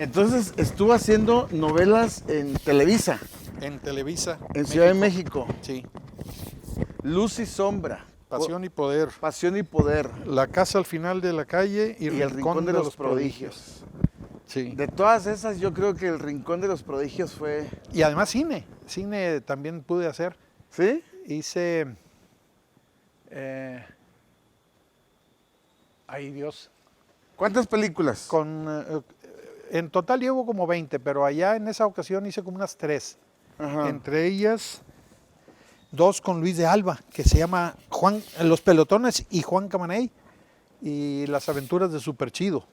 Entonces estuvo haciendo novelas en Televisa, En Televisa. en Ciudad de México. Sí. Luz y sombra. Pasión y Poder. Pasión y poder. La casa al final de la calle y el Rincón de los Prodigios. Sí. De todas esas, yo creo que el Rincón de los Prodigios fue... Y además cine. Cine también pude hacer. ¿Sí? Hice... ay, Dios. ¿Cuántas películas? En total llevo como 20, pero allá en esa ocasión hice como unas 3. Ajá. Entre ellas, 2 con Luis de Alba, que se llama Los Pelotones y Juan Camaney, y Las Aventuras de Super Chido.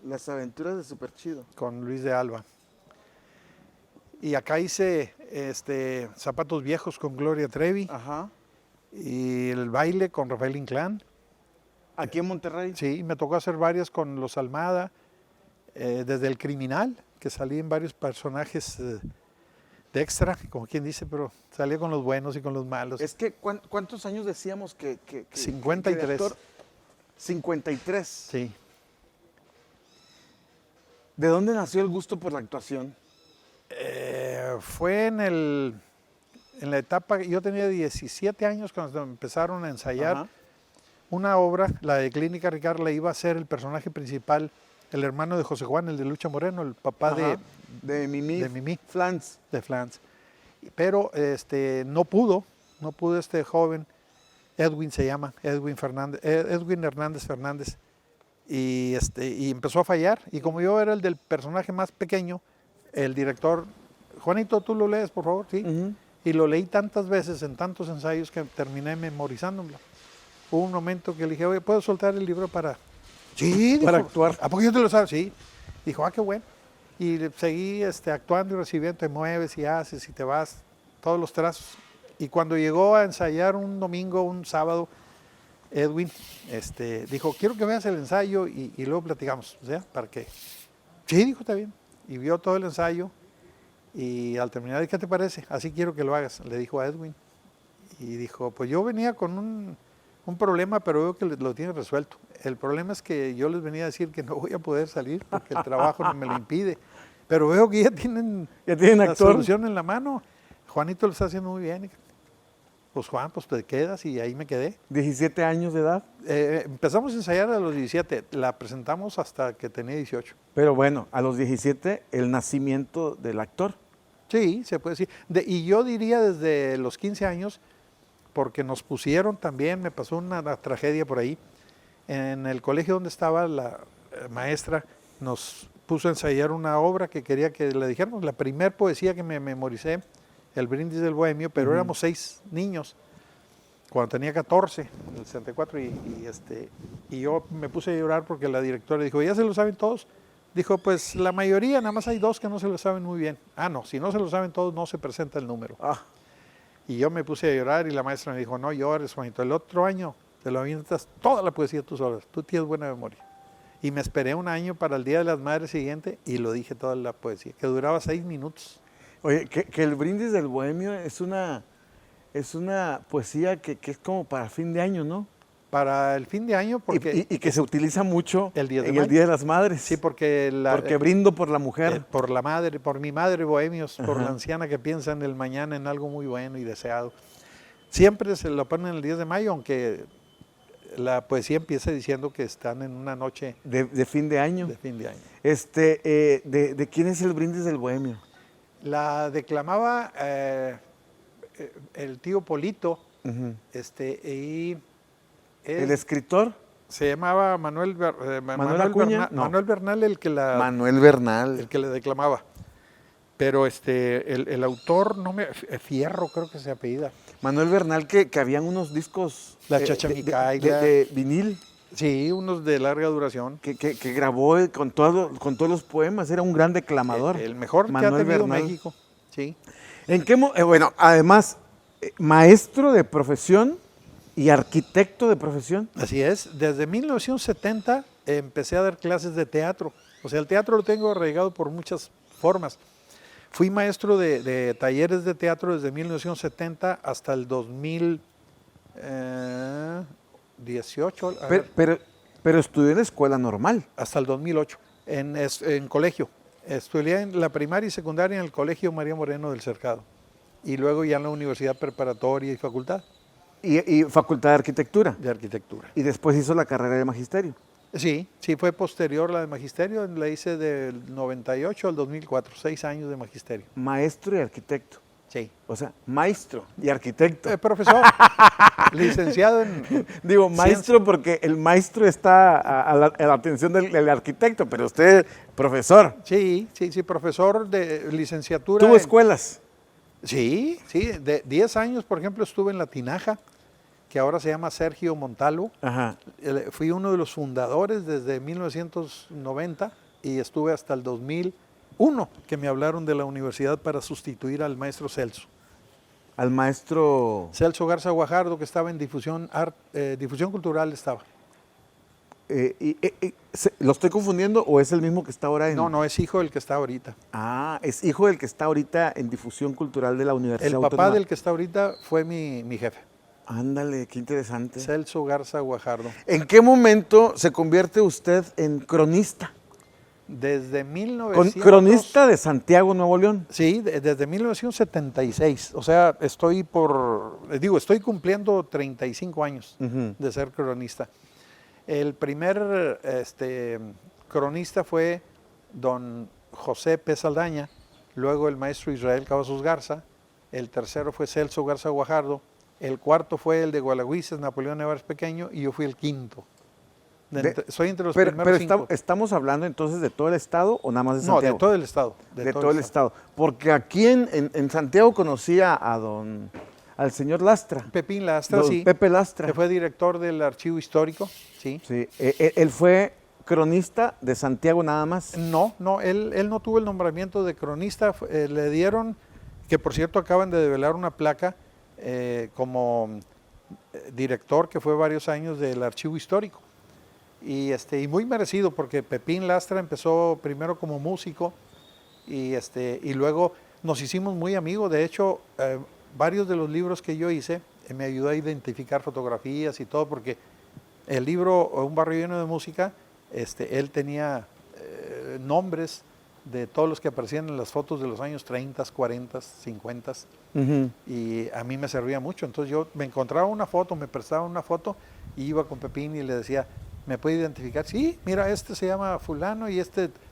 Las aventuras de Super Chido. Con Luis de Alba. Y acá hice Zapatos Viejos con Gloria Trevi. Ajá. Y El Baile con Rafael Inclán. ¿Aquí en Monterrey? Sí, me tocó hacer varias con Los Almada. Desde El Criminal, que salí en varios personajes de extra, como quien dice, pero salía con los buenos y con los malos. Es que, ¿cuántos años decíamos que 53. que actor? 53. Sí. ¿De dónde nació el gusto por la actuación? Fue en la etapa, yo tenía 17 años cuando empezaron a ensayar. Ajá. Una obra, la de Clínica Ricard, la iba a ser el personaje principal, el hermano de José Juan, el de Lucha Moreno, el papá de Mimí Flans. De Flans. Pero no pudo este joven, Edwin se llama, Edwin Hernández Fernández, y empezó a fallar. Y como yo era el del personaje más pequeño, el director, Juanito, tú lo lees, por favor, ¿sí? Uh-huh. Y lo leí tantas veces en tantos ensayos que terminé memorizándolo. Hubo un momento que le dije, oye, ¿puedo soltar el libro para...? Sí, dijo, para actuar. ¿A poco yo te lo sabes? Sí. Dijo, qué bueno. Y seguí actuando y recibiendo, te mueves y haces y te vas, todos los trazos. Y cuando llegó a ensayar un domingo, un sábado, Edwin dijo, quiero que veas el ensayo y luego platicamos. O sea, ¿para qué? Sí, dijo, está bien. Y vio todo el ensayo y al terminar, ¿qué te parece? Así quiero que lo hagas, le dijo a Edwin. Y dijo, pues yo venía con un problema, pero veo que lo tiene resuelto. El problema es que yo les venía a decir que no voy a poder salir porque el trabajo no me lo impide. Pero veo que ya tienen la actor. solución en la mano. Juanito lo está haciendo muy bien. Pues Juan, pues te quedas y ahí me quedé. 17 años de edad. Empezamos a ensayar a los 17, la presentamos hasta que tenía 18. Pero bueno, a los 17, el nacimiento del actor. Sí, se puede decir. Y yo diría desde los 15 años, porque nos pusieron también, me pasó una tragedia por ahí, en el colegio donde estaba la maestra, nos puso a ensayar una obra que quería que le dijéramos, la primer poesía que me memoricé, El Brindis del Bohemio, pero éramos 6 niños, cuando tenía 14, en el 64, y yo me puse a llorar porque la directora dijo, ¿ya se lo saben todos? Dijo, pues la mayoría, nada más hay 2 que no se lo saben muy bien. Ah, no, si no se lo saben todos, no se presenta el número. Y yo me puse a llorar y la maestra me dijo, no llores, Juanito, el otro año te lo avientas toda la poesía tú solas, tú tienes buena memoria. Y me esperé un año para el Día de las Madres siguiente y lo dije toda la poesía, que duraba 6 minutos. Oye, que El Brindis del Bohemio es una poesía que es como para fin de año, ¿no? Para el fin de año, porque... Y que se utiliza mucho el Día de en el Día de las Madres. Sí, porque... porque brindo por la mujer. Por la madre, por mi madre, bohemios, por la anciana que piensa en el mañana, en algo muy bueno y deseado. Siempre se lo ponen el 10 de mayo, aunque la poesía empieza diciendo que están en una noche... De fin de año. De fin de año. ¿De quién es El Brindis del Bohemio? La declamaba el tío Polito, y... ¿El escritor? Se llamaba Manuel Acuña. Manuel Bernal, Manuel Bernal. el que le declamaba. Pero el autor, Fierro creo que se apellida. Manuel Bernal, que habían unos discos La Chachamicaila. de vinil. Sí, unos de larga duración. Que grabó con todos los poemas, era un gran declamador. El mejor Manuel que ha tenido Bernal. México. Sí. Bueno, además, maestro de profesión y arquitecto de profesión. Así es. Desde 1970 empecé a dar clases de teatro. O sea, el teatro lo tengo arraigado por muchas formas. Fui maestro de talleres de teatro desde 1970 hasta el 2018. Pero estudió en escuela normal. Hasta el 2008, en colegio. Estudié en la primaria y secundaria en el Colegio María Moreno del Cercado. Y luego ya en la universidad preparatoria y facultad Y Facultad de Arquitectura. de arquitectura. Y después hizo la carrera de magisterio. Sí, sí fue posterior la de magisterio, la hice del 98 al 2004, 6 años de magisterio. Maestro y arquitecto. Sí. O sea, maestro y arquitecto. Profesor, licenciado en Digo, maestro porque el maestro está a la atención del arquitecto, pero usted, profesor. Sí, profesor de licenciatura. ¿Tuvo escuelas? Sí, de 10 años, por ejemplo, estuve en La Tinaja, que ahora se llama Sergio Montalvo. Ajá. Fui uno de los fundadores desde 1990 y estuve hasta el 2001, que me hablaron de la universidad para sustituir al maestro Celso. Al maestro... Celso Garza Guajardo, que estaba en difusión cultural, estaba. ¿Lo estoy confundiendo o es el mismo que está ahora en...? No, es hijo del que está ahorita. Ah, es hijo del que está ahorita en difusión cultural de la Universidad El Autónoma. papá del que está ahorita fue mi jefe, Ándale, qué interesante. Celso Garza Guajardo. ¿En qué momento se convierte usted en cronista? Desde 1900... Cronista de Santiago, Nuevo León. Sí, desde 1976. O sea, estoy cumpliendo 35 años de ser cronista. El primer cronista fue don José P. Saldaña, luego el maestro Israel Cavazos Garza, el tercero fue Celso Garza Guajardo, el cuarto fue el de Gualagüises, Napoleón Nevares Pequeño, y yo fui el quinto. Soy entre los primeros cinco. ¿Estamos hablando entonces de todo el estado o nada más de Santiago? No, de todo el estado. De todo el estado. Porque aquí en Santiago conocía al señor Lastra. Pepín Lastra, sí. Pepe Lastra. Que fue director del Archivo Histórico, sí. Sí. Él fue cronista de Santiago nada más. No, él no tuvo el nombramiento de cronista. Le dieron, que por cierto acaban de develar una placa como director que fue varios años del Archivo Histórico. Y muy merecido porque Pepín Lastra empezó primero como músico y luego nos hicimos muy amigos. De hecho, varios de los libros que yo hice me ayudó a identificar fotografías y todo, porque el libro Un barrio lleno de música, él tenía nombres de todos los que aparecían en las fotos de los años 30, 40, 50 y a mí me servía mucho. Entonces yo me encontraba una foto, me prestaba una foto y iba con Pepín y le decía, ¿me puede identificar? Sí, mira, este se llama fulano y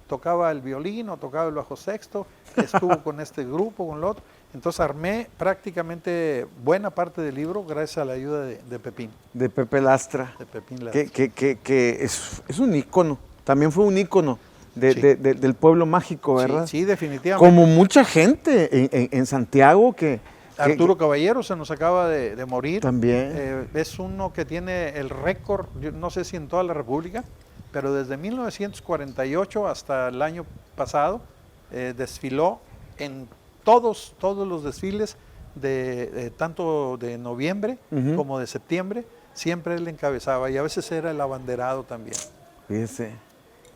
tocaba el violín o tocaba el bajo sexto, estuvo con este grupo, con lo otro. Entonces armé prácticamente buena parte del libro gracias a la ayuda de Pepín. De Pepe Lastra. De Pepín Lastra. Que es un ícono, también fue un ícono Sí. del pueblo mágico, ¿verdad? Sí, definitivamente. Como mucha gente en Santiago que... Arturo Caballero se nos acaba de morir. También. Es uno que tiene el récord, yo no sé si en toda la República, pero desde 1948 hasta el año pasado desfiló en todos los desfiles tanto de noviembre como de septiembre, siempre él encabezaba y a veces era el abanderado también. Fíjese,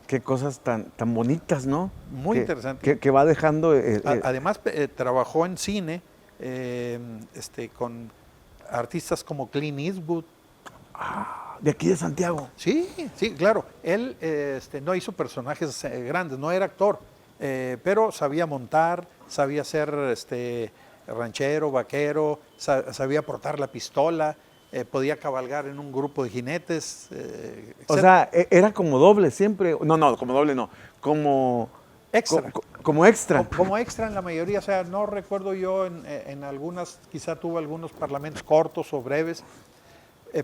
qué cosas tan bonitas, ¿no? Muy interesante. Que va dejando... Además trabajó en cine, con artistas como Clint Eastwood. De aquí de Santiago. Sí, claro. Él no hizo personajes grandes, no era actor, pero sabía montar, sabía ser ranchero, vaquero, sabía portar la pistola, podía cabalgar en un grupo de jinetes. O sea, era como doble siempre. No, como doble no. Como extra. Como extra. Como extra en la mayoría, o sea, no recuerdo yo en algunas, quizá tuvo algunos parlamentos cortos o breves,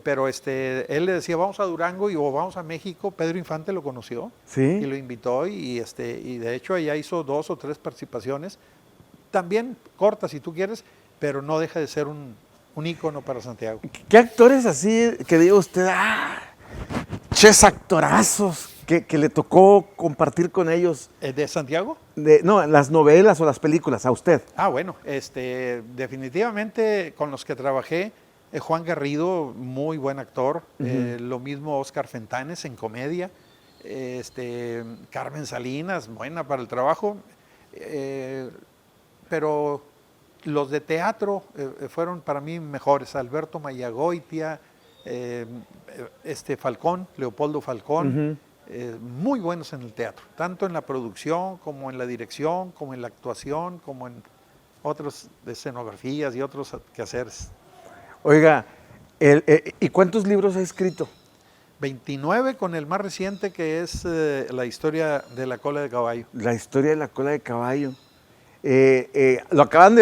pero él le decía, vamos a Durango o vamos a México. Pedro Infante lo conoció, ¿sí? Y lo invitó y de hecho allá hizo 2 o 3 participaciones, también cortas si tú quieres, pero no deja de ser un ícono para Santiago. ¿Qué actores así que diga usted, ches actorazos que le tocó compartir con ellos? ¿De Santiago? No, las novelas o las películas, a usted. Bueno, definitivamente con los que trabajé, Juan Garrido, muy buen actor, lo mismo Óscar Fentanes en comedia, Carmen Salinas, buena para el trabajo, pero los de teatro fueron para mí mejores, Alberto Mayagoitia, Falcón, Leopoldo Falcón, muy buenos en el teatro, tanto en la producción como en la dirección, como en la actuación, como en otras escenografías y otros quehaceres. Oiga, ¿y cuántos libros ha escrito? 29 con el más reciente, que es la historia de la cola de caballo. La historia de la cola de caballo.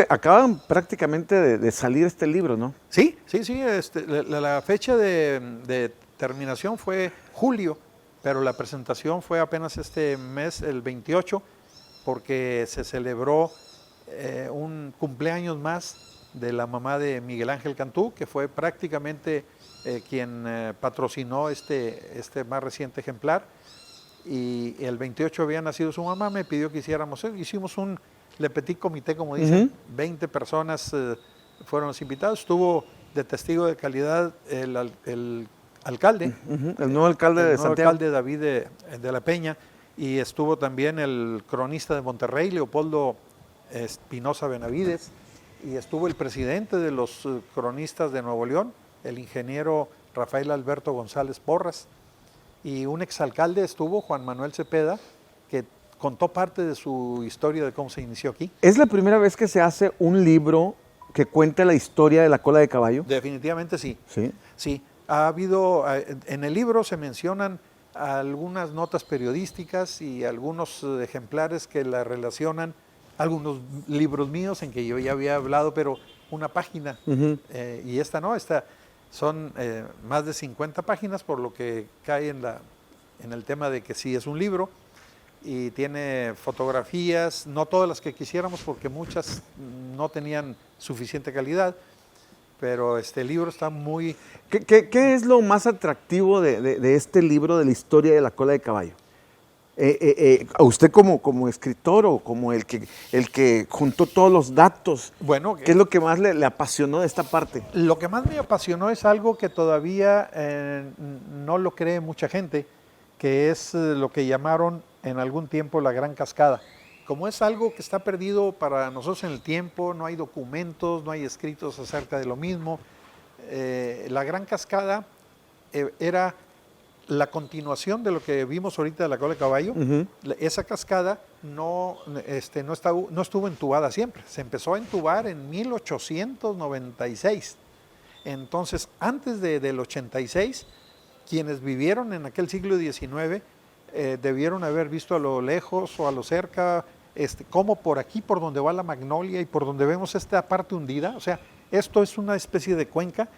Acaban prácticamente de salir este libro, ¿no? Sí, la fecha de terminación fue julio, pero la presentación fue apenas este mes, el 28, porque se celebró un cumpleaños más de la mamá de Miguel Ángel Cantú, que fue prácticamente quien patrocinó este más reciente ejemplar. Y el 28 había nacido su mamá, me pidió que hicimos un Le Petit Comité, como dicen, 20 personas fueron los invitados. Estuvo de testigo de calidad el alcalde, El nuevo alcalde de Santiago. alcalde David de la Peña, y estuvo también el cronista de Monterrey, Leopoldo Espinosa Benavides, y estuvo el presidente de los cronistas de Nuevo León, el ingeniero Rafael Alberto González Porras, y un exalcalde estuvo, Juan Manuel Cepeda, que contó parte de su historia de cómo se inició aquí. ¿Es la primera vez que se hace un libro que cuenta la historia de la cola de caballo? Definitivamente sí. Sí. Sí, ha habido, en el libro se mencionan algunas notas periodísticas y algunos ejemplares que la relacionan, algunos libros míos en que yo ya había hablado, pero una página, y esta no, son más de 50 páginas, por lo que cae en el tema de que sí es un libro, y tiene fotografías, no todas las que quisiéramos porque muchas no tenían suficiente calidad, pero este libro está muy... ¿Qué es lo más atractivo de este libro de la historia de la cola de caballo? A usted como escritor o como el que juntó todos los datos, Bueno, ¿qué es lo que más le apasionó de esta parte? lo que más me apasionó es algo que todavía no lo cree mucha gente, que es lo que llamaron en algún tiempo la Gran Cascada. Como es algo que está perdido para nosotros en el tiempo, no hay documentos, no hay escritos acerca de lo mismo, la Gran Cascada era la continuación de lo que vimos ahorita de la cola de caballo. Esa cascada no estuvo entubada siempre, se empezó a entubar en 1896. Entonces, antes del 86, quienes vivieron en aquel siglo XIX debieron haber visto a lo lejos o a lo cerca, como por aquí, por donde va la Magnolia y por donde vemos esta parte hundida, o sea, esto es una especie de cuenca,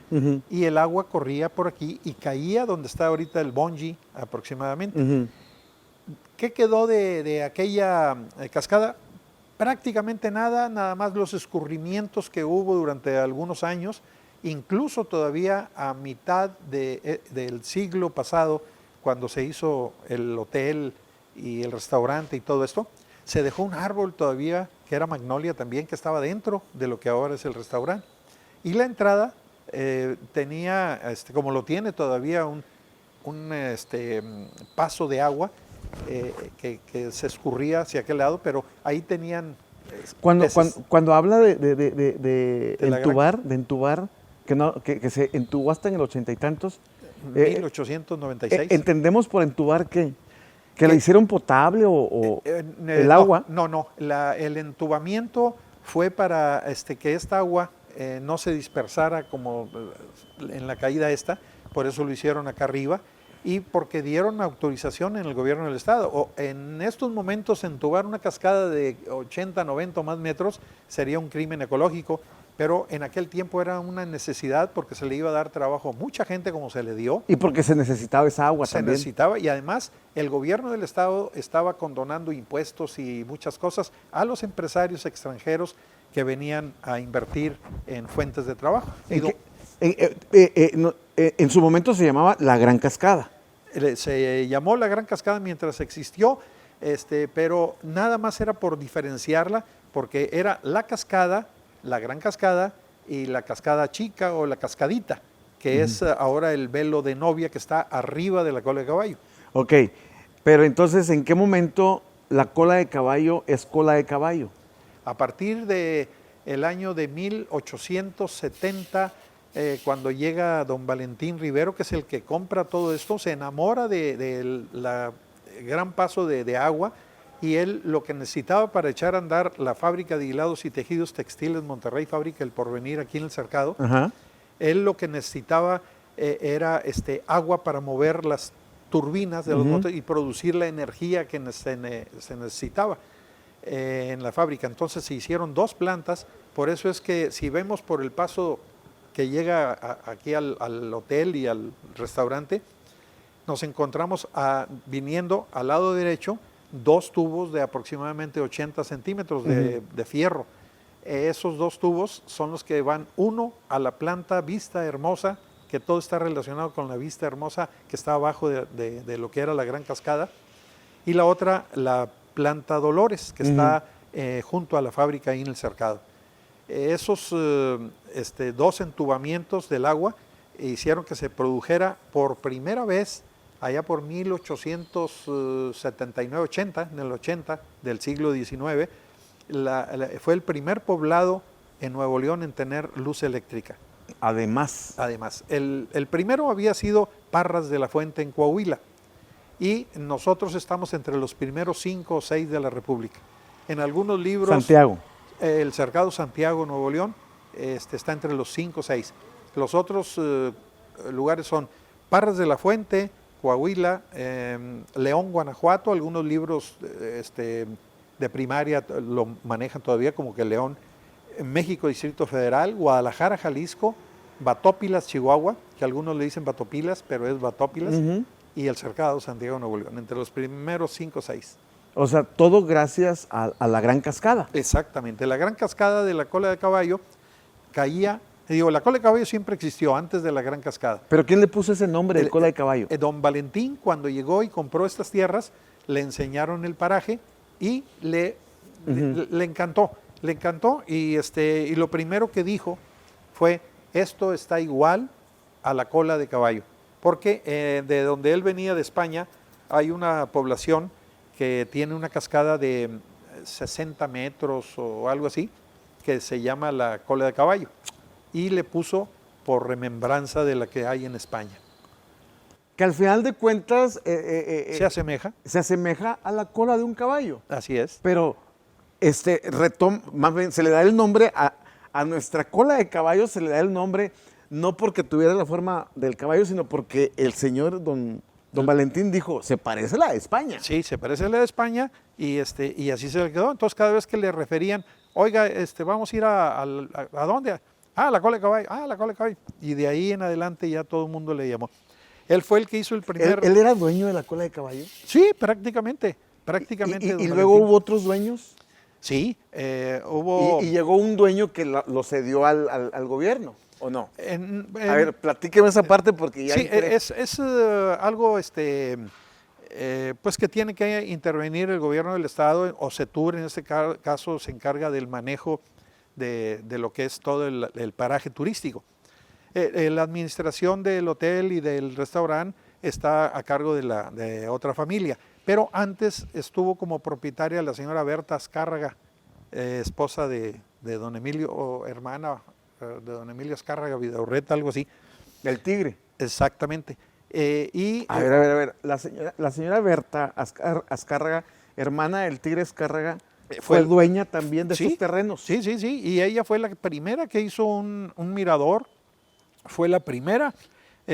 y el agua corría por aquí y caía donde está ahorita el Bonji aproximadamente. ¿Qué quedó de aquella cascada? Prácticamente nada más los escurrimientos que hubo durante algunos años, incluso todavía a mitad del siglo pasado, cuando se hizo el hotel y el restaurante y todo esto, se dejó un árbol todavía, que era magnolia también, que estaba dentro de lo que ahora es el restaurante. Y la entrada tenía, como lo tiene todavía, un paso de agua que se escurría hacia aquel lado, pero ahí tenían... Cuando habla de entubar, que se entubó hasta en el 80 y tantos. 1896. ¿Entendemos por entubar qué? ¿Que la hicieron potable o el agua? No. El entubamiento fue para que esta agua no se dispersara como en la caída por eso lo hicieron acá arriba, y porque dieron autorización en el gobierno del estado. En estos momentos entubar una cascada de 80, 90 o más metros sería un crimen ecológico, pero en aquel tiempo era una necesidad porque se le iba a dar trabajo a mucha gente como se le dio. Y porque se necesitaba esa agua también. Se necesitaba, y además el gobierno del estado estaba condonando impuestos y muchas cosas a los empresarios extranjeros que venían a invertir en fuentes de trabajo. En su momento se llamaba la Gran Cascada. Se llamó la Gran Cascada mientras existió, pero nada más era por diferenciarla, porque era la cascada, la Gran Cascada y la Cascada Chica o la Cascadita, que es ahora el velo de novia que está arriba de la cola de caballo. Ok, pero entonces, ¿en qué momento la cola de caballo es cola de caballo? A partir del año de 1870 cuando llega don Valentín Rivero, que es el que compra todo esto, se enamora de la gran paso de agua, y él lo que necesitaba para echar a andar la fábrica de hilados y tejidos textiles Monterrey, fábrica El Porvenir aquí en el Cercado, Ajá. él lo que necesitaba era agua para mover las turbinas de los motores y producir la energía que se necesitaba en la fábrica. Entonces se hicieron 2 plantas, por eso es que si vemos por el paso que llega aquí al hotel y al restaurante, nos encontramos viniendo al lado derecho 2 tubos de aproximadamente 80 centímetros de fierro. Esos 2 tubos son los que van, uno a la planta Vista Hermosa, que todo está relacionado con la Vista Hermosa que está abajo de lo que era la Gran Cascada, y la otra, la planta Dolores, que está junto a la fábrica ahí en el Cercado. Esos 2 entubamientos del agua hicieron que se produjera por primera vez allá por 1879-80, en el 80 del siglo XIX, fue el primer poblado en Nuevo León en tener luz eléctrica. Además. El primero había sido Parras de la Fuente en Coahuila, y nosotros estamos entre los primeros 5 o 6 de la República. En algunos libros... Santiago. El Cercado Santiago, Nuevo León, está entre los 5 o 6. Los otros lugares son Parras de la Fuente, Coahuila, León, Guanajuato. Algunos libros de primaria lo manejan todavía como que León, México, Distrito Federal, Guadalajara, Jalisco, Batópilas, Chihuahua, que algunos le dicen Batopilas, pero es Batópilas, y el Cercado Santiago, Nuevo León, entre los primeros 5 o 6. O sea, todo gracias a la Gran Cascada. Exactamente, la Gran Cascada de la Cola de Caballo caía, la Cola de Caballo siempre existió antes de la Gran Cascada. ¿Pero quién le puso ese nombre de Cola de Caballo? Don Valentín, cuando llegó y compró estas tierras, le enseñaron el paraje y le encantó, y lo primero que dijo fue, esto está igual a la Cola de Caballo, porque de donde él venía de España hay una población que tiene una cascada de 60 metros o algo así, que se llama la Cola de Caballo, y le puso por remembranza de la que hay en España. Que al final de cuentas... se asemeja. Se asemeja a la cola de un caballo. Así es. Pero más bien se le da el nombre a nuestra cola de caballo, se le da el nombre no porque tuviera la forma del caballo, sino porque el señor don Valentín dijo, se parece a la de España. Sí, se parece a la de España, y así se le quedó. Entonces cada vez que le referían, oiga, vamos a ir ¿a dónde? La Cola de Caballo, la Cola de Caballo. Y de ahí en adelante ya todo el mundo le llamó. Él fue el que hizo el primer... ¿Él era dueño de la Cola de Caballo? Sí, prácticamente. ¿Y luego hubo otros dueños? Sí, hubo... ¿Y llegó un dueño que lo cedió al gobierno, o no? A ver, platíqueme esa parte porque ya... Sí, es algo pues que tiene que intervenir el gobierno del estado, o CETUR en este caso se encarga del manejo de lo que es todo el paraje turístico. La administración del hotel y del restaurante está a cargo de otra familia, pero antes estuvo como propietaria la señora Berta Azcárraga, esposa de don Emilio, o hermana de don Emilio Azcárraga Vidaurreta, algo así. El Tigre. Exactamente. A ver, la señora Berta Azcárraga, hermana del Tigre Azcárraga, fue dueña también de esos terrenos. Sí, y ella fue la primera que hizo un mirador, fue la primera.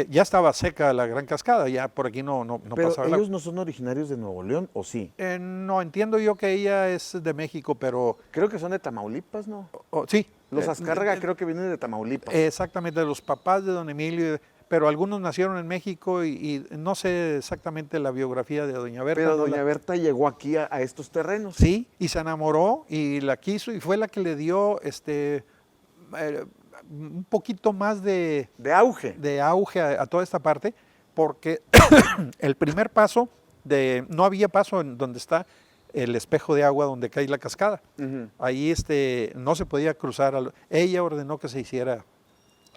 Ya estaba seca la Gran Cascada, ya por aquí no pero pasaba. ¿ellos no son originarios de Nuevo León, o sí? No, entiendo yo que ella es de México, pero... Creo que son de Tamaulipas, ¿no? Sí. Los Azcárraga creo que vienen de Tamaulipas. Exactamente, de los papás de don Emilio, pero algunos nacieron en México y no sé exactamente la biografía de doña Berta. Pero doña Berta llegó aquí a estos terrenos. Sí, y se enamoró y la quiso, y fue la que le dio un poquito más de auge a toda esta parte, porque el primer paso no había paso en donde está el espejo de agua donde cae la cascada. Ahí no se podía cruzar. Ella ordenó que se hiciera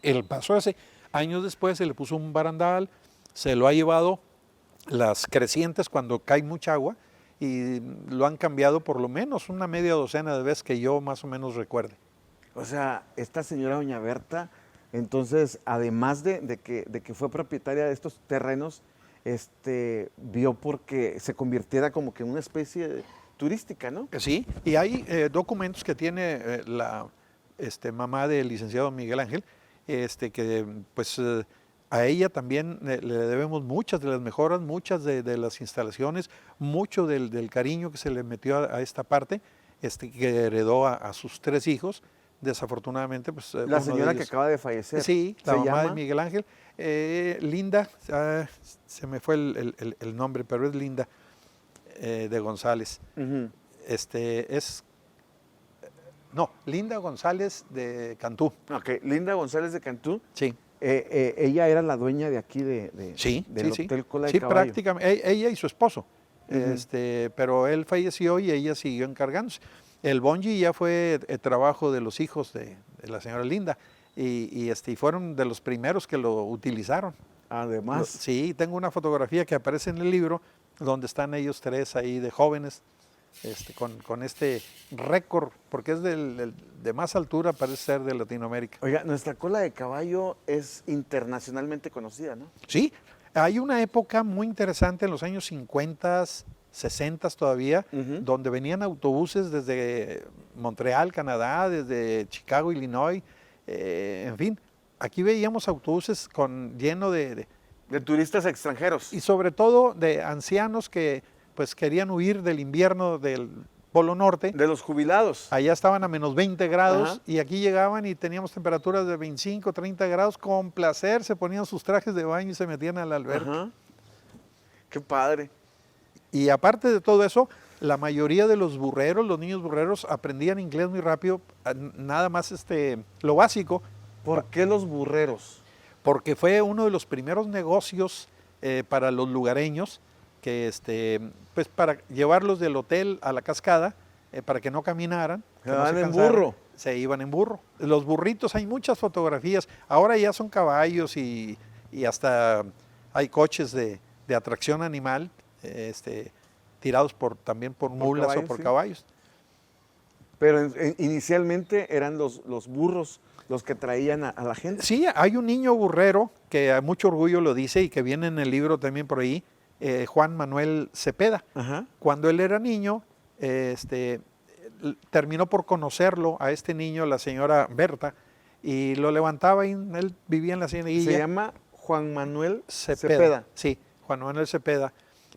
el paso ese. Años después se le puso un barandal, se lo ha llevado las crecientes cuando cae mucha agua, y lo han cambiado por lo menos una media docena de veces que yo más o menos recuerde. O sea, esta señora doña Berta Entonces, además de que fue propietaria de estos terrenos, vio porque se convirtiera como que en una especie turística, ¿no? Sí, y hay documentos que tiene la mamá del licenciado Miguel Ángel, que pues a ella también le debemos muchas de las mejoras, muchas de las instalaciones, mucho del cariño que se le metió a esta parte, que heredó a sus 3 hijos. Desafortunadamente, pues La señora que acaba de fallecer. Sí, la ¿Se mamá llama? de Miguel Ángel. Linda, se me fue el nombre, pero es Linda de González. Ujú. No, Linda González de Cantú. Ok, Linda González de Cantú. Sí. Ella era la dueña de aquí Sí, del sí, Hotel Cola de sí, Caballo. prácticamente, ella y su esposo. Ujú. Pero él falleció y ella siguió encargándose. El bungee ya fue el trabajo de los hijos de la señora Linda y fueron de los primeros que lo utilizaron. Además. Sí, tengo una fotografía que aparece en el libro donde están ellos 3 ahí de jóvenes con este récord, porque es de más altura, parece ser de Latinoamérica. Oiga, nuestra Cola de Caballo es internacionalmente conocida, ¿no? Sí, hay una época muy interesante en los años 50, 60 todavía, Ujú. donde venían autobuses desde Montreal, Canadá, desde Chicago, Illinois, en fin, aquí veíamos autobuses lleno De turistas extranjeros. y sobre todo de ancianos que pues querían huir del invierno del Polo Norte. De los jubilados. Allá estaban a menos 20 grados Ajá. y aquí llegaban y teníamos temperaturas de 25, 30 grados. Con placer se ponían sus trajes de baño y se metían al alberca. Ajá. Qué padre. Y aparte de todo eso, la mayoría de los burreros, los niños burreros, aprendían inglés muy rápido, nada más lo básico, ¿Por qué los burreros? porque fue uno de los primeros negocios para los lugareños, que pues para llevarlos del hotel a la cascada, para que no caminaran. Se que no van en cansaran, burro. Se iban en burro. Los burritos, hay muchas fotografías. Ahora ya son caballos y hasta hay coches de atracción animal, tirados también por mulas caballos, o por sí. caballos. Pero inicialmente eran los burros los que traían a la gente. Sí, hay un niño burrero que a mucho orgullo lo dice y que viene en el libro también por ahí, Juan Manuel Cepeda. Ajá. Cuando él era niño, terminó por conocerlo a este niño, la señora Berta, y lo levantaba y él vivía en la ciénaga. Se llama Juan Manuel Cepeda. Cepeda. Sí, Juan Manuel Cepeda.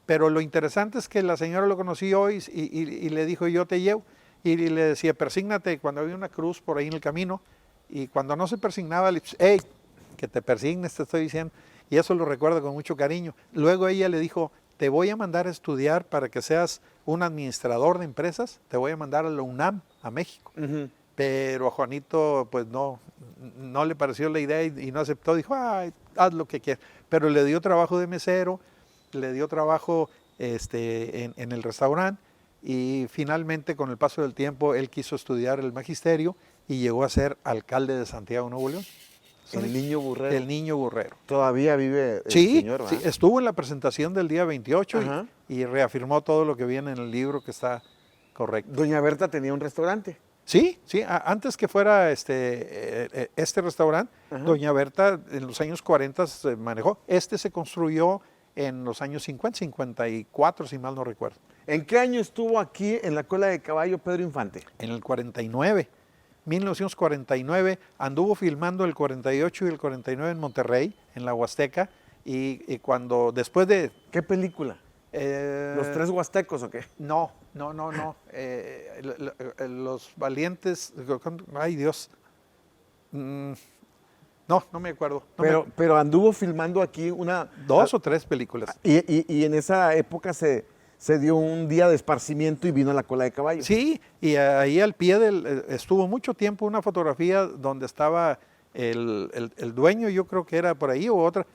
Pero lo interesante es que la señora lo conoció y le dijo, yo te llevo. Y le decía, persígnate cuando había una cruz por ahí en el camino. Y cuando no se persignaba, le dije, hey, que te persignes, te estoy diciendo. Y eso lo recuerdo con mucho cariño. Luego ella le dijo, te voy a mandar a estudiar para que seas un administrador de empresas. Te voy a mandar a la UNAM, a México. Ujú. Pero a Juanito, pues no le pareció la idea y no aceptó. Dijo, ay, haz lo que quieras. Pero le dio trabajo de mesero, le dio trabajo en el restaurante y finalmente, con el paso del tiempo, él quiso estudiar el magisterio y llegó a ser alcalde de Santiago, Nuevo León. El niño burrero. El niño burrero. Todavía vive el Sí, señor, sí, ¿verdad? estuvo en la presentación del día 28 Ajá. y reafirmó todo lo que viene en el libro, que está correcto. Doña Berta tenía un restaurante. Sí, sí, antes que fuera este restaurante, Ajá. Doña Berta en los años 40 se manejó. Se construyó en los años 50, 54, si mal no recuerdo. ¿En qué año estuvo aquí en la Cola de Caballo Pedro Infante? En el 49, 1949, anduvo filmando el 48 y el 49 en Monterrey, en la Huasteca, y cuando después de... ¿Qué película? ¿Los tres huastecos o qué? No. Los valientes, ay Dios. No me acuerdo. Pero anduvo filmando aquí una... 2 o 3 películas. Y en esa época se dio un día de esparcimiento y vino a la Cola de Caballo. Sí, y ahí al pie estuvo mucho tiempo una fotografía donde estaba el dueño, yo creo que era por ahí o otra.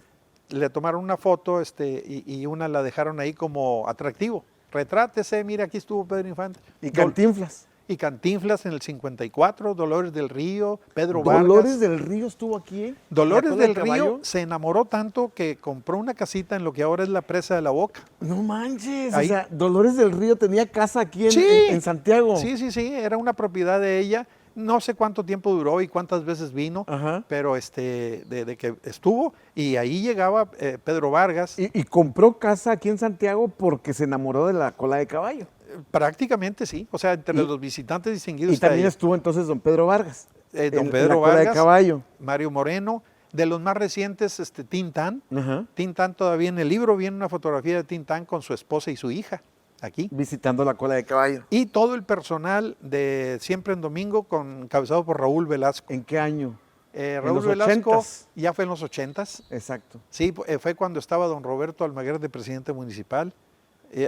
Le tomaron una foto y una la dejaron ahí como atractivo. Retrátese, mira, aquí estuvo Pedro Infante. Y Cantinflas. Y Cantinflas en el 54, Dolores del Río, Pedro Vargas. Dolores del Río estuvo aquí. ¿Eh? Dolores del Río se enamoró tanto que compró una casita en lo que ahora es la Presa de la Boca. No manches, Ahí. o sea, Dolores del Río tenía casa aquí en Santiago. Sí, era una propiedad de ella, No sé cuánto tiempo duró y cuántas veces vino, Ajá. pero de que estuvo y ahí llegaba Pedro Vargas. Y compró casa aquí en Santiago porque se enamoró de la cola de caballo. Prácticamente sí, o sea, entre Y- los visitantes distinguidos Y está también ella. estuvo entonces don Pedro Vargas. Don en Pedro la cola de Vargas, caballo. Mario Moreno, de los más recientes, Tintán. Ajá. Tintán todavía en el libro viene una fotografía de Tintán con su esposa y su hija, aquí. Visitando la cola de caballo. Y todo el personal de Siempre en Domingo, encabezado por Raúl Velasco. ¿En qué año? Raúl los Velasco 80s. ya fue en los 80s. Exacto. Sí, fue cuando estaba don Roberto Almaguer de presidente municipal.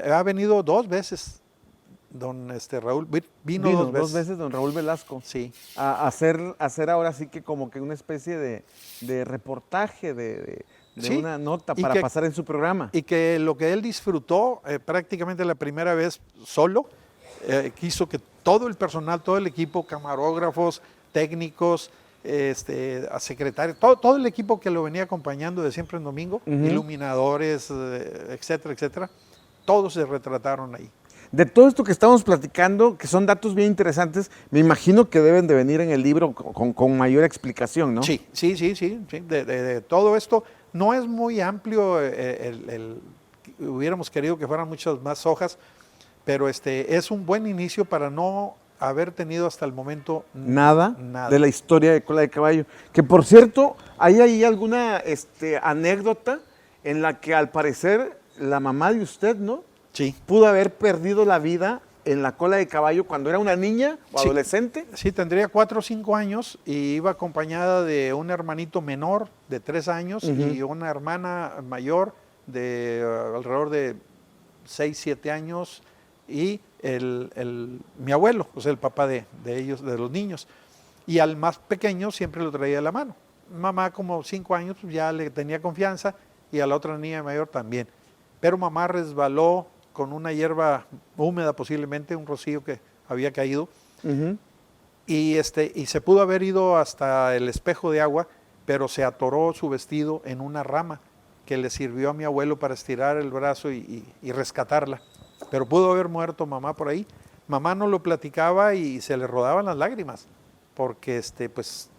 Ha venido 2 veces, don Raúl, vino 2 veces. 2 veces don Raúl Velasco. Sí. A hacer ahora sí que como que una especie de reportaje, de Sí, una nota y para que- pasar en su programa. Y que lo que él disfrutó prácticamente la primera vez solo, quiso que todo el personal, todo el equipo, camarógrafos, técnicos, a secretarios, todo el equipo que lo venía acompañando de Siempre en Domingo, Ujú. iluminadores, etcétera, etcétera, todos se retrataron ahí. De todo esto que estamos platicando, que son datos bien interesantes, me imagino que deben de venir en el libro con mayor explicación, ¿no? Sí. De todo esto no es muy amplio, hubiéramos querido que fueran muchas más hojas, pero es un buen inicio para no haber tenido hasta el momento Nada, nada. de la historia de cola de caballo. Que por cierto, ¿hay ahí alguna anécdota en la que al parecer la mamá de usted, ¿no? Sí. Pudo haber perdido la vida en la cola de caballo cuando era una niña o Sí. adolescente? Sí, tendría 4 o 5 años y iba acompañada de un hermanito menor de 3 años y una hermana mayor de alrededor de 6, 7 años y mi abuelo, o sea, el papá de ellos, de los niños. Y al más pequeño siempre lo traía a la mano. Mamá como 5 años pues, ya le tenía confianza y a la otra niña mayor también. Pero mamá resbaló con una hierba húmeda posiblemente, un rocío que había caído, Ujú. y se pudo haber ido hasta el espejo de agua, pero se atoró su vestido en una rama que le sirvió a mi abuelo para estirar el brazo y rescatarla. Pero pudo haber muerto mamá por ahí. Mamá no lo platicaba y se le rodaban las lágrimas, porque pues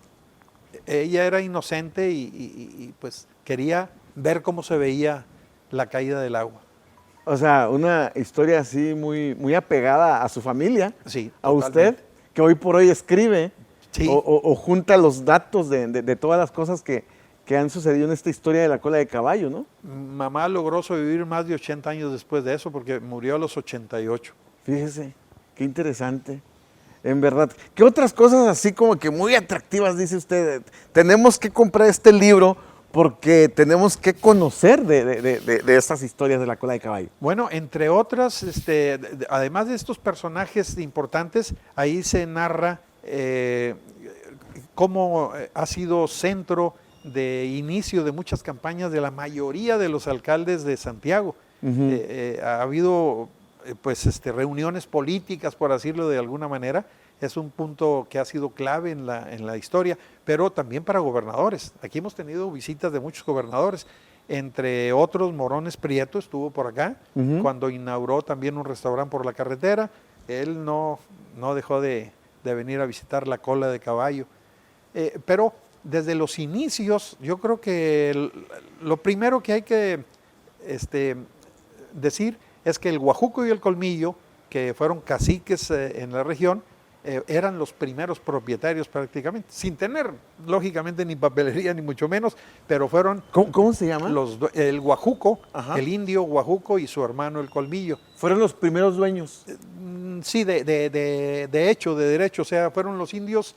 ella era inocente y pues quería ver cómo se veía la caída del agua. O sea, una historia así muy, muy apegada a su familia, Sí, a usted, totalmente. que hoy por hoy escribe Sí. o junta los datos de todas las cosas que han sucedido en esta historia de la cola de caballo, ¿no? Mamá logró sobrevivir más de 80 años después de eso porque murió a los 88. Fíjese, qué interesante. En verdad. ¿Qué otras cosas así como que muy atractivas dice usted? Tenemos que comprar este libro porque tenemos que conocer de estas historias de la cola de caballo. Bueno, entre otras, además de estos personajes importantes, ahí se narra cómo ha sido centro de inicio de muchas campañas de la mayoría de los alcaldes de Santiago. Ujú. Ha habido reuniones políticas, por decirlo de alguna manera. Es un punto que ha sido clave en la historia, pero también para gobernadores. Aquí hemos tenido visitas de muchos gobernadores, entre otros Morones Prieto estuvo por acá, Ujú. cuando inauguró también un restaurante por la carretera. Él no dejó de venir a visitar la cola de caballo. Pero desde los inicios, yo creo que lo primero que hay que decir es que el Guajuco y el Colmillo, que fueron caciques en la región, eran los primeros propietarios prácticamente, sin tener lógicamente ni papelería ni mucho menos, pero fueron ¿Cómo se llama? el Guajuco, Ajá. el indio Guajuco y su hermano el Colmillo. Fueron los primeros dueños. Sí, de hecho, de derecho, o sea, fueron los indios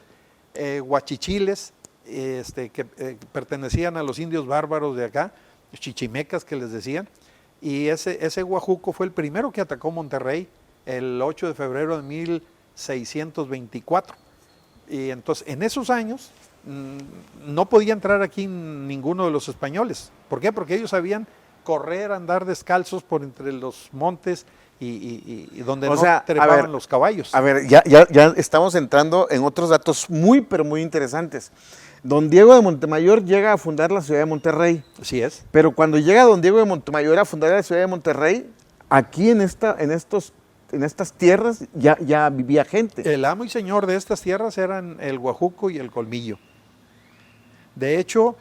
huachichiles que pertenecían a los indios bárbaros de acá, chichimecas que les decían, y ese Guajuco fue el primero que atacó Monterrey el 8 de febrero de 1624. Y entonces, en esos años, no podía entrar aquí ninguno de los españoles. ¿Por qué? Porque ellos sabían correr, andar descalzos por entre los montes y donde O no sea, trepaban los caballos. A ver, ya estamos entrando en otros datos muy, pero muy interesantes. Don Diego de Montemayor llega a fundar la ciudad de Monterrey, Así es. pero cuando llega don Diego de Montemayor a fundar la ciudad de Monterrey, aquí en estos estas tierras ya vivía gente. El amo y señor de estas tierras eran el Guajuco y el Colmillo. De hecho,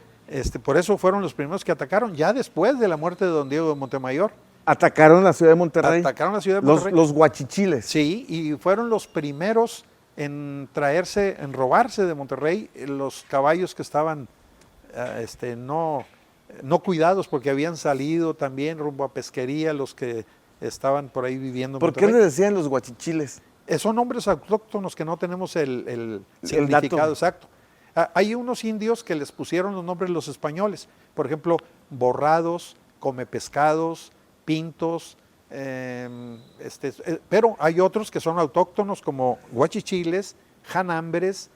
por eso fueron los primeros que atacaron, ya después de la muerte de don Diego de Montemayor. Atacaron la ciudad de Monterrey. Atacaron la ciudad de Monterrey. Los guachichiles. Sí, y fueron los primeros en robarse de Monterrey los caballos que estaban no cuidados, porque habían salido también rumbo a pesquería los que estaban por ahí viviendo en ¿Por qué Monterrey. le decían los guachichiles? Son nombres autóctonos que no tenemos el dato. significado exacto. Hay unos indios que les pusieron los nombres los españoles, por ejemplo, Borrados, Come Pescados, Pintos, pero hay otros que son autóctonos como Guachichiles, Janambres,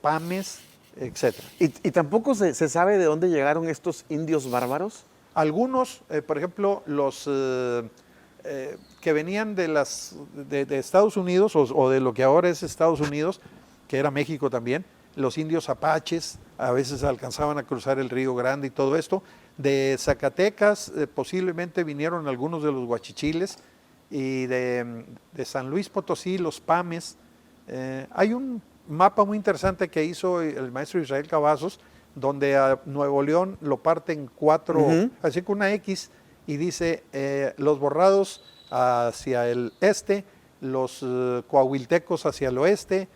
Pames, etc. ¿Y tampoco se sabe de dónde llegaron estos indios bárbaros? Algunos, por ejemplo, los que venían de Estados Unidos o de lo que ahora es Estados Unidos, que era México también, los indios apaches, a veces alcanzaban a cruzar el Río Grande y todo esto. De Zacatecas posiblemente vinieron algunos de los guachichiles, y de San Luis Potosí los Pames. Hay un mapa muy interesante que hizo el maestro Israel Cavazos, donde a Nuevo León lo parte en 4, así con una X, y dice los Borrados hacia el este, los coahuiltecos hacia el oeste,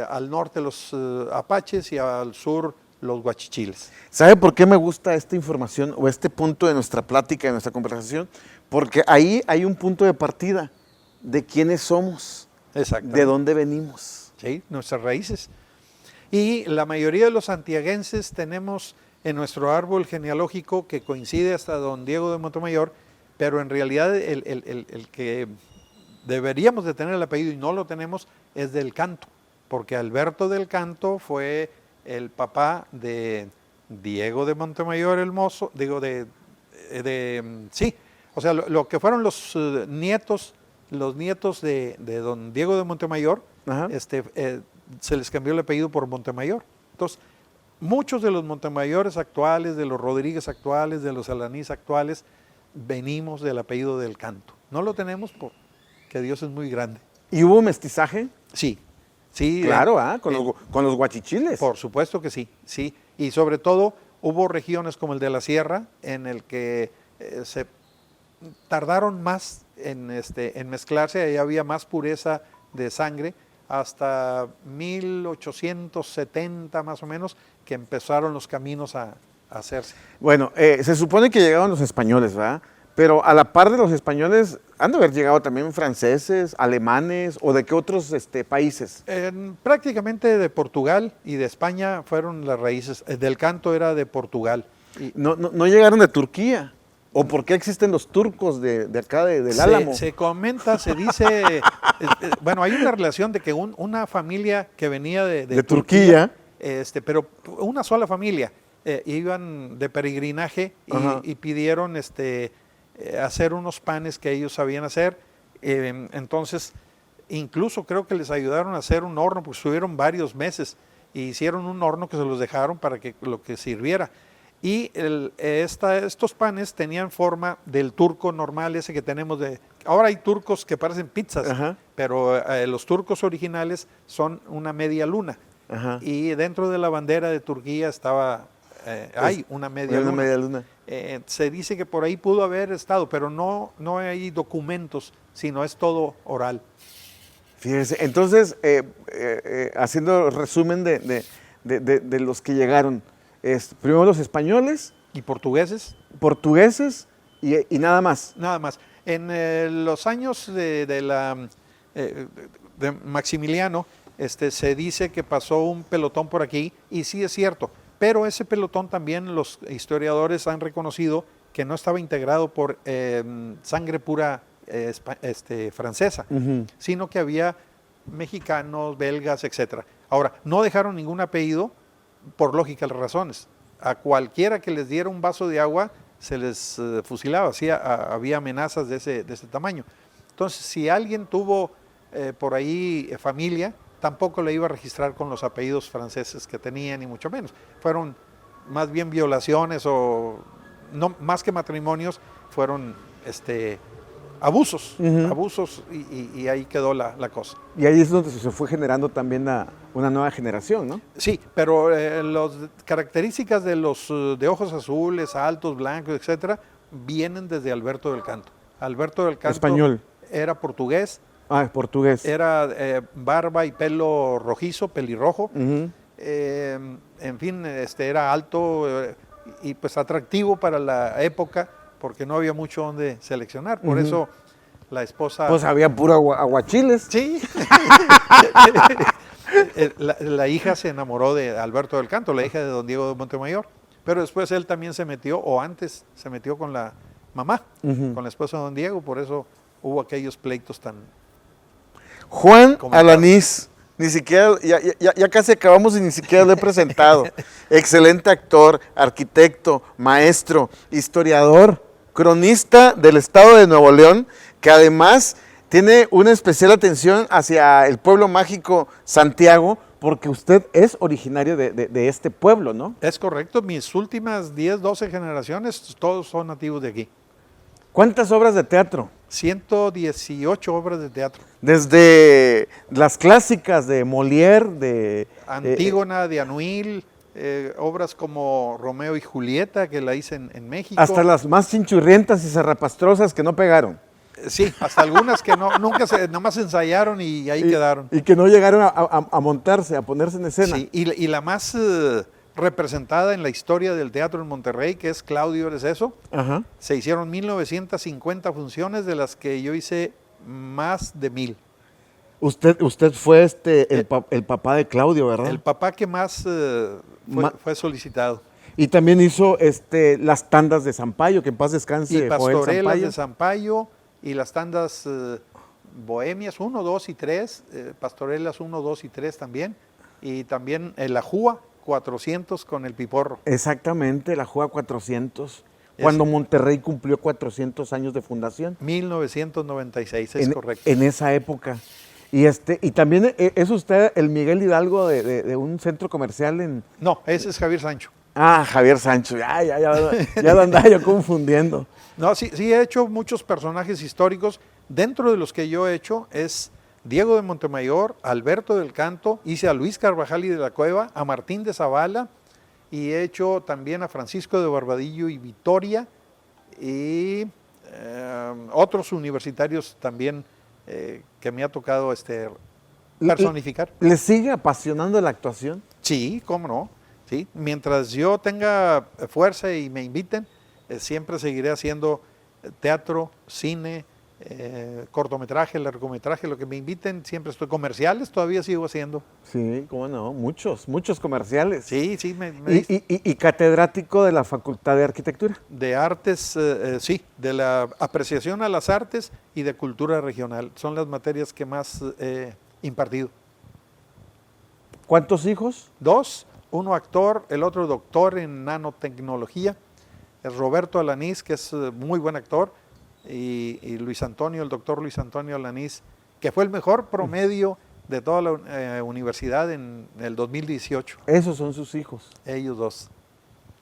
al norte los apaches y al sur los guachichiles. ¿Sabe por qué me gusta esta información o este punto de nuestra plática, de nuestra conversación? Porque ahí hay un punto de partida de quiénes somos, de dónde venimos. Sí, nuestras raíces. Y la mayoría de los santiaguenses tenemos en nuestro árbol genealógico, que coincide hasta don Diego de Montemayor, pero en realidad el que deberíamos de tener el apellido y no lo tenemos es del Canto, porque Alberto del Canto fue el papá de Diego de Montemayor el Mozo, sí, o sea, lo que fueron los nietos de don Diego de Montemayor, se les cambió el apellido por Montemayor. Entonces, muchos de los Montemayores actuales, de los Rodríguez actuales, de los Alanís actuales, venimos del apellido del Canto. No lo tenemos porque Dios es muy grande. ¿Y hubo mestizaje? Sí. Sí, claro, con los guachichiles. Por supuesto que sí, sí. Y sobre todo hubo regiones como el de la Sierra en el que se tardaron más en mezclarse, ahí había más pureza de sangre, hasta 1870 más o menos, que empezaron los caminos a hacerse. Bueno, se supone que llegaron los españoles, ¿verdad? Pero a la par de los españoles, han de haber llegado también franceses, alemanes, o de qué otros países. Prácticamente de Portugal y de España fueron las raíces. Del Canto era de Portugal. No llegaron de Turquía. ¿O por qué existen los turcos de acá del Álamo? Se comenta, se dice, bueno, hay una relación de que una familia que venía de Turquía, pero una sola familia, iban de peregrinaje y pidieron hacer unos panes que ellos sabían hacer. Entonces, incluso creo que les ayudaron a hacer un horno, porque estuvieron varios meses y hicieron un horno que se los dejaron para que lo que sirviera. Y estos panes tenían forma del turco normal, ese que tenemos ahora hay turcos que parecen pizzas, pero los turcos originales son una media luna. Y dentro de la bandera de Turquía hay una media luna. Se dice que por ahí pudo haber estado, pero no hay documentos, sino es todo oral. Fíjese, entonces, haciendo resumen de los que llegaron, primero los españoles. ¿Y portugueses? Portugueses y nada más. Nada más. En los años de Maximiliano, se dice que pasó un pelotón por aquí, y sí es cierto, pero ese pelotón también los historiadores han reconocido que no estaba integrado por sangre pura francesa, sino que había mexicanos, belgas, etc. Ahora, no dejaron ningún apellido por lógicas razones. A cualquiera que les diera un vaso de agua se les fusilaba, había amenazas de ese tamaño. Entonces, si alguien tuvo por ahí familia, tampoco le iba a registrar con los apellidos franceses que tenían, ni mucho menos. Fueron más bien violaciones, o no más que matrimonios, fueron abusos, Ujú. abusos y ahí quedó la cosa. Y ahí es donde se fue generando también una nueva generación, ¿no? Sí, pero las características de los de ojos azules, altos, blancos, etcétera, vienen desde Alberto del Canto. Alberto del Canto Español. era portugués, Ah, portugués. era barba y pelo rojizo, pelirrojo. Ujú. En fin, era alto y pues atractivo para la época porque no había mucho donde seleccionar. Por Ujú. eso la esposa... Pues había puro aguachiles. Sí. La hija se enamoró de Alberto del Canto, la hija de don Diego de Montemayor. Pero después él también se metió, o antes se metió con la mamá, Ujú. con la esposa de don Diego. Por eso hubo aquellos pleitos tan... Juan Comentado. Alanís, ni siquiera, ya casi acabamos y ni siquiera lo he presentado. Excelente actor, arquitecto, maestro, historiador, cronista del estado de Nuevo León, que además tiene una especial atención hacia el pueblo mágico Santiago, porque usted es originario de este pueblo, ¿no? Es correcto, mis últimas 10, 12 generaciones, todos son nativos de aquí. ¿Cuántas obras de teatro? 118 obras de teatro. Desde las clásicas de Molière, de Antígona, de Anuil, obras como Romeo y Julieta, que la hice en México. hasta las más chinchurrientas y zarrapastrosas que no pegaron. Sí, hasta algunas que nunca nomás ensayaron y ahí quedaron. Y que no llegaron a montarse, a ponerse en escena. Sí, y la más representada en la historia del teatro en Monterrey, que es Claudio de Seso, Ajá. se hicieron 1950 funciones, de las que yo hice más de 1000. Usted fue el papá de Claudio, ¿verdad? El papá que más fue solicitado. Y también hizo las tandas de Zampayo, que en paz descanse. Y Joel pastorelas Zampayo. de Zampayo y las tandas bohemias 1, 2 y 3, pastorelas 1, 2 y 3 también, y también el Ajúa 400 con el Piporro. Exactamente, la Juga 400, cuando Monterrey cumplió 400 años de fundación. 1996, es correcto. En esa época. Y también es usted el Miguel Hidalgo de un centro comercial en... No, ese es Javier Sancho. Ah, Javier Sancho, ya lo andaba yo confundiendo. No, sí he hecho muchos personajes históricos. Dentro de los que yo he hecho es Diego de Montemayor, Alberto del Canto, hice a Luis Carvajal y de la Cueva, a Martín de Zavala, y he hecho también a Francisco de Barbadillo y Vitoria, y otros universitarios también que me ha tocado personificar. ¿Le sigue apasionando la actuación? Sí, cómo no. Sí, mientras yo tenga fuerza y me inviten, siempre seguiré haciendo teatro, cine, cortometraje, largometraje, lo que me inviten, siempre estoy. Comerciales todavía sigo haciendo. Sí, cómo no, muchos comerciales. Sí, Y catedrático de la Facultad de Arquitectura. de artes, sí, de la apreciación a las artes y de cultura regional. Son las materias que más he impartido. ¿Cuántos hijos? 2, uno actor, el otro doctor en nanotecnología. Es Roberto Alanís, que es muy buen actor, y Luis Antonio, el doctor Luis Antonio Alanís, que fue el mejor promedio de toda la universidad en el 2018. Esos son sus hijos. Ellos dos.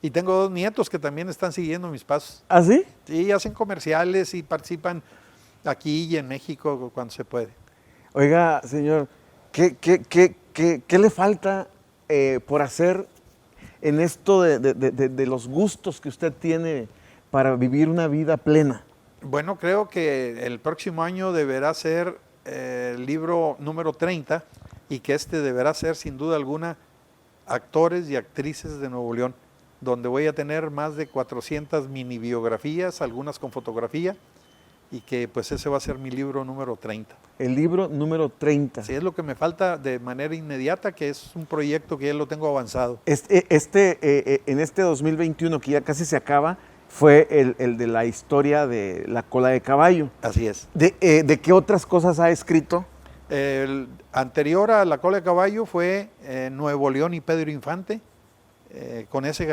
Y tengo 2 nietos que también están siguiendo mis pasos. ¿Ah, sí? Sí, hacen comerciales y participan aquí y en México cuando se puede. Oiga, señor, ¿qué le falta por hacer en esto de los gustos que usted tiene para vivir una vida plena? Bueno, creo que el próximo año deberá ser el libro número 30 y que deberá ser sin duda alguna Actores y Actrices de Nuevo León, donde voy a tener más de 400 mini biografías, algunas con fotografía, y que pues ese va a ser mi libro número 30. El libro número 30. Sí, es lo que me falta de manera inmediata, que es un proyecto que ya lo tengo avanzado. En este 2021, que ya casi se acaba, fue el de la historia de la cola de caballo. Así es. ¿De qué otras cosas ha escrito? El anterior a La cola de caballo fue Nuevo León y Pedro Infante. Con ese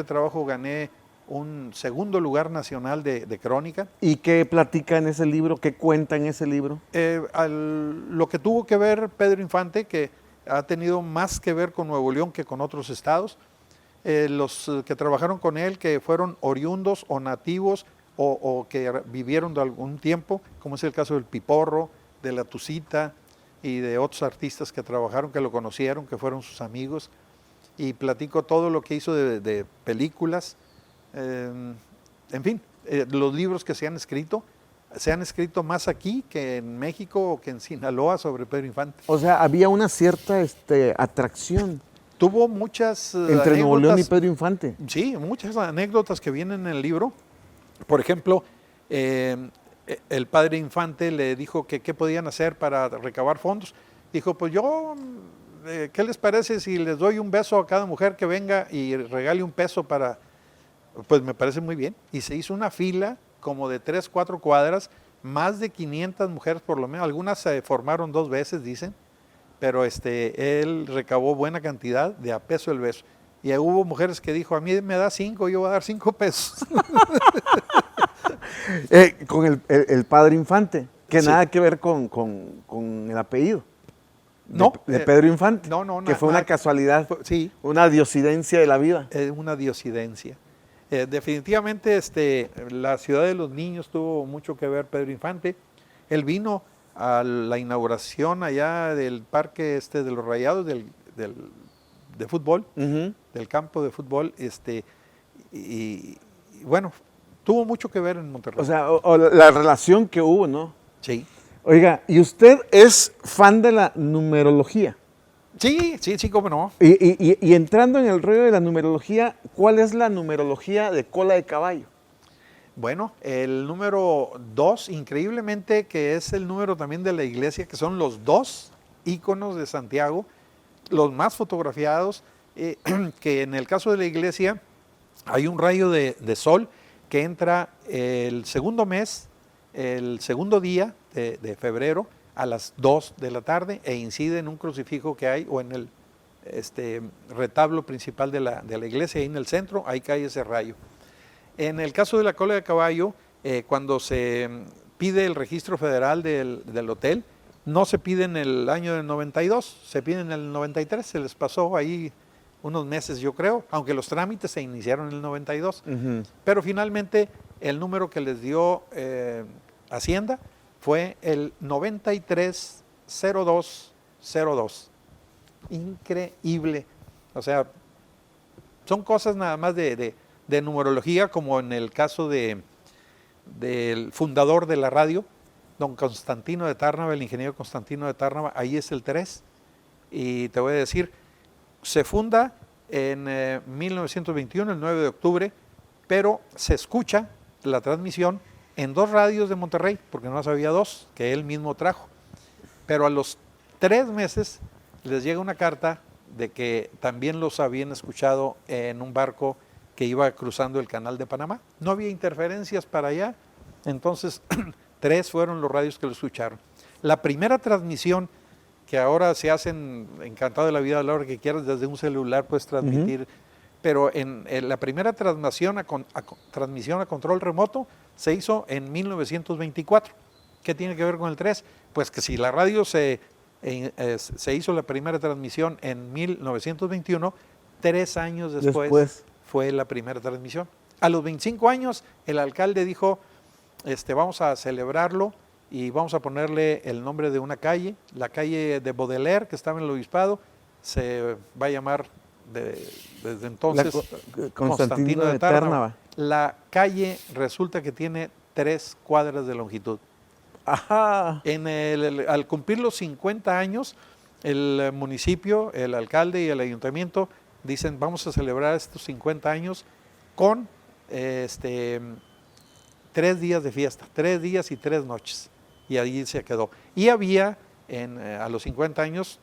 trabajo gané un segundo lugar nacional de crónica. ¿Y qué platica en ese libro? ¿Qué cuenta en ese libro? Lo que tuvo que ver Pedro Infante, que ha tenido más que ver con Nuevo León que con otros estados. Los que trabajaron con él, que fueron oriundos o nativos o que vivieron de algún tiempo, como es el caso del Piporro, de la Tucita y de otros artistas que trabajaron, que lo conocieron, que fueron sus amigos, y platico todo lo que hizo de películas, en fin, los libros que se han escrito más aquí que en México o que en Sinaloa sobre Pedro Infante. O sea, había una cierta atracción Tuvo muchas entre Nuevo León y Pedro Infante. Sí, muchas anécdotas que vienen en el libro. Por ejemplo, el padre Infante le dijo que qué podían hacer para recabar fondos. Dijo, pues yo, ¿qué les parece si les doy un beso a cada mujer que venga y regale un peso para...? Pues me parece muy bien. Y se hizo una fila como de 3, 4 cuadras, más de 500 mujeres por lo menos. Algunas se formaron 2 veces, dicen, pero él recabó buena cantidad de a peso el beso. Y hubo mujeres que dijo, a mí me da 5, yo voy a dar 5 pesos. Con el padre Infante, que Sí. nada que ver con el apellido. No, De Pedro Infante. no, que fue una casualidad, Sí, una diosidencia de la vida. una diosidencia. Definitivamente la ciudad de los niños tuvo mucho que ver Pedro Infante. Él vino a la inauguración allá del parque de los Rayados de fútbol, Ujú. del campo de fútbol, y bueno, tuvo mucho que ver en Monterrey. O sea, o la relación que hubo, ¿no? Sí. Oiga, ¿y usted es fan de la numerología? Sí, cómo no. Y entrando en el rollo de la numerología, ¿cuál es la numerología de cola de caballo? Bueno, el número 2, increíblemente, que es el número también de la iglesia, que son los 2 íconos de Santiago, los más fotografiados, que en el caso de la iglesia hay un rayo de sol que entra el segundo mes, el segundo día de febrero, a las 2 de la tarde e incide en un crucifijo que hay o en el retablo principal de la iglesia, ahí en el centro, ahí cae ese rayo. En el caso de la cola de caballo, cuando se pide el registro federal del hotel, no se pide en el año del 92, se pide en el 93, se les pasó ahí unos meses yo creo, aunque los trámites se iniciaron en el 92, Ujú. pero finalmente el número que les dio Hacienda fue el 930202. Increíble. O sea, son cosas nada más de numerología, como en el caso del fundador de la radio, don Constantino de Tárnava, el ingeniero Constantino de Tárnava, ahí es el 3. Y te voy a decir, se funda en 1921, el 9 de octubre, pero se escucha la transmisión en 2 radios de Monterrey, porque no había 2, que él mismo trajo. Pero a los 3 meses les llega una carta de que también los habían escuchado en un barco que iba cruzando el canal de Panamá. No había interferencias para allá, entonces 3 fueron los radios que lo escucharon. La primera transmisión que ahora se hacen, encantado de la vida, a la hora que quieras, desde un celular puedes transmitir, pero en la primera transmisión a control remoto se hizo en 1924. ¿Qué tiene que ver con el 3? Pues que si la radio se hizo la primera transmisión en 1921, 3 años después fue la primera transmisión. A los 25 años, el alcalde dijo, vamos a celebrarlo y vamos a ponerle el nombre de una calle, la calle de Baudelaire, que estaba en el obispado, se va a llamar desde entonces Constantino de Tárnava. La calle resulta que tiene 3 cuadras de longitud. Ajá. Al cumplir los 50 años, el municipio, el alcalde y el ayuntamiento dicen, vamos a celebrar estos 50 años con 3 días de fiesta, 3 días y 3 noches. Y ahí se quedó. Y había, a los 50 años,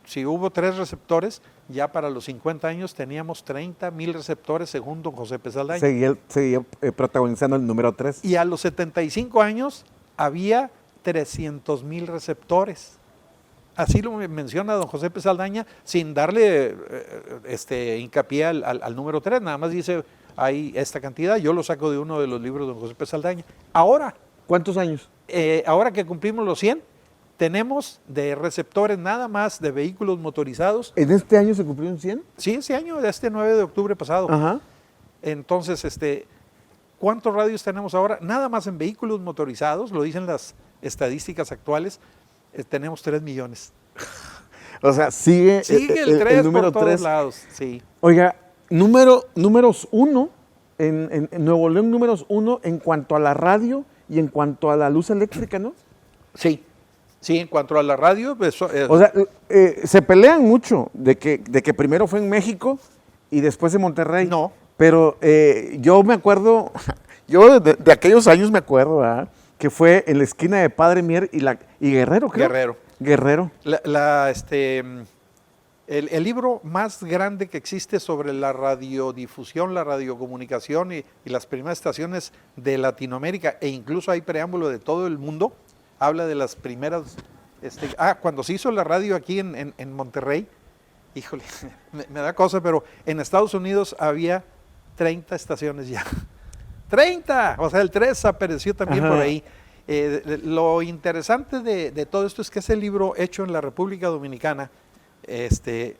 si hubo 3 receptores, ya para los 50 años teníamos 30,000 receptores según don José P. Saldaña. Seguía protagonizando el número 3. Y a los 75 años había 300,000 receptores. Así lo menciona don José P. Saldaña, sin darle hincapié al número 3, nada más dice, hay esta cantidad, yo lo saco de uno de los libros de don José P. Saldaña. Ahora, ¿cuántos años? Ahora que cumplimos los 100, tenemos de receptores nada más de vehículos motorizados. ¿En este año se cumplieron 100? Sí, ese año, 9 de octubre pasado. Ajá. Entonces, ¿Cuántos radios tenemos ahora? Nada más en vehículos motorizados, lo dicen las estadísticas actuales, tenemos 3 millones. O sea, sigue el 3 número por todos 3. lados, sí. Oiga, números 1, en Nuevo León números 1 en cuanto a la radio y en cuanto a la luz eléctrica, ¿no? Sí, sí, en cuanto a la radio, pues, O sea, se pelean mucho de que primero fue en México y después en Monterrey. No. Pero yo me acuerdo, yo de aquellos años me acuerdo, ¿verdad? Que fue en la esquina de Padre Mier y Guerrero, creo. Guerrero. El libro más grande que existe sobre la radiodifusión, la radiocomunicación y las primeras estaciones de Latinoamérica, e incluso hay preámbulo de todo el mundo, habla de las primeras... cuando se hizo la radio aquí en Monterrey, híjole, me da cosa, pero en Estados Unidos había 30 estaciones ya. ¡30! O sea, el 3 apareció también por ahí. Lo interesante de todo esto es que ese libro hecho en la República Dominicana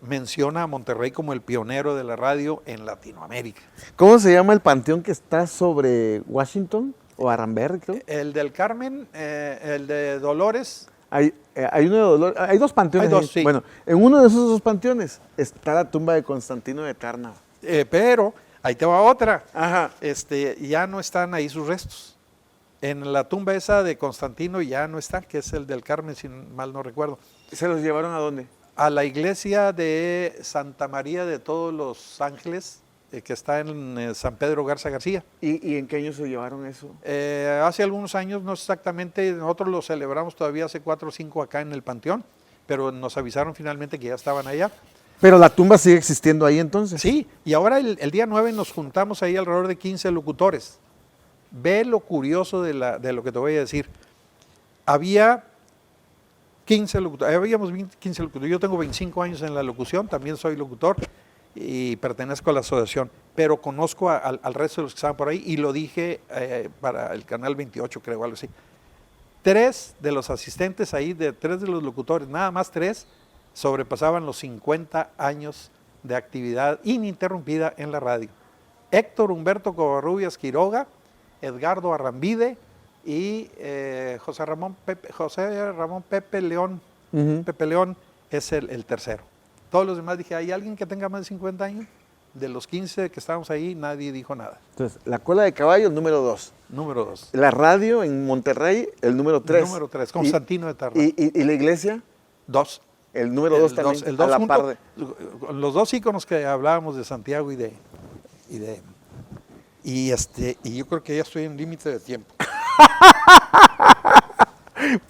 menciona a Monterrey como el pionero de la radio en Latinoamérica. ¿Cómo se llama el panteón que está sobre Washington o Aramberri, creo? El del Carmen, el de Dolores. Hay uno de Dolores, hay dos panteones. Hay dos, sí. Bueno, en uno de esos dos panteones está la tumba de Constantino de Tárnava. Pero ahí te va otra. Ajá. Ya no están ahí sus restos. En la tumba esa de Constantino ya no está, que es el del Carmen, si mal no recuerdo. ¿Se los llevaron a dónde? A la iglesia de Santa María de Todos los Ángeles, que está en San Pedro Garza García. ¿Y en qué año se llevaron eso? Hace algunos años, no exactamente, nosotros lo celebramos todavía hace 4 o 5 acá en el Panteón, pero nos avisaron finalmente que ya estaban allá. Pero la tumba sigue existiendo ahí entonces. Sí, y ahora el día 9 nos juntamos ahí alrededor de 15 locutores. Ve lo curioso de lo que te voy a decir. Había 15 locutores, habíamos 15 locutores. Yo tengo 25 años en la locución, también soy locutor y pertenezco a la asociación, pero conozco al resto de los que estaban por ahí y lo dije para el canal 28, creo, algo así. 3 de los asistentes ahí, 3 de los locutores, nada más 3, sobrepasaban los 50 años de actividad ininterrumpida en la radio. Héctor Humberto Covarrubias Quiroga, Edgardo Arrambide y José Ramón Pepe León. Pepe León es el tercero. Todos los demás dije, ¿hay alguien que tenga más de 50 años? De los 15 que estábamos ahí, nadie dijo nada. Entonces, la cola de caballo, el número 2. Número 2. La radio en Monterrey, el número 3. Número 3, Constantino de Tárnava. ¿Y la iglesia? 2. El número 2 también, el 2 a la junto, par de... Los dos íconos que hablábamos de Santiago y yo creo que ya estoy en límite de tiempo.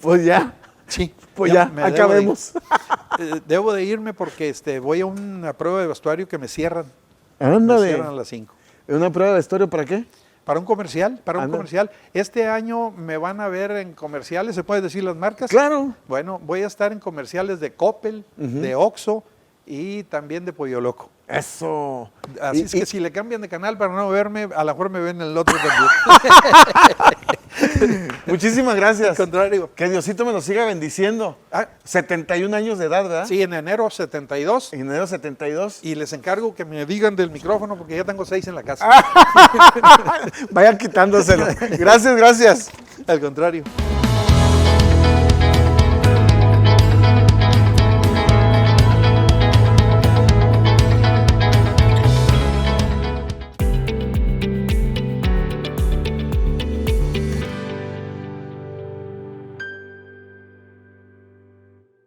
Pues ya. Sí. Pues ya, acabemos. Debo de irme porque voy a una prueba de vestuario que me cierran. Ándale. Me cierran a las 5. ¿Una prueba de vestuario para qué? Para un comercial, comercial. Este año me van a ver en comerciales, ¿se puede decir las marcas? Claro. Bueno, voy a estar en comerciales de Coppel, de Oxxo y también de Pollo Loco. Eso. Así es que si le cambian de canal para no verme, a lo mejor me ven en el otro también. Muchísimas gracias. Al contrario. Que Diosito me lo siga bendiciendo. 71 años de edad, ¿verdad? Sí, en enero 72. En enero 72. Y les encargo que me digan del micrófono porque ya tengo 6 en la casa. Vayan quitándoselo. Gracias. Al contrario.